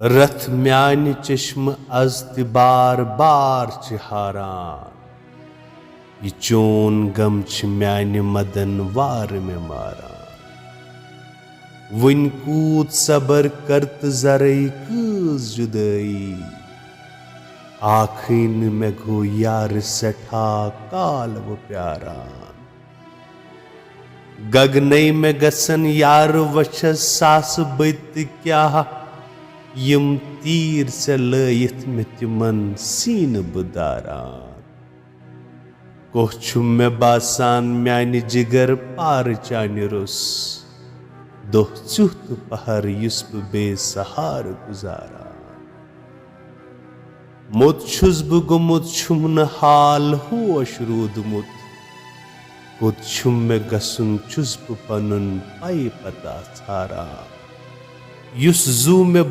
रथ म्यान चश्म अज त बार बार च हारान ये चोन गम छ म्यान मदन वार में मारान वन कूद सबर करत जरई कूज जुदई आखिन में गो यार सठा काल वो प्यारान गगनई में गसन यार वश सास बत क्या यम तीर से लयित में तिमन सीन बुदारान कोह में बासान म्यान जिगर पार चानि रुस दोह चुत पहर युस्प बेसहार गुजारा मुत छुस बह गुमुत छुम न हाल होश रूदमुत कुत छुम में गसुन छुस बह पनुन पाई पता छारा युस जू में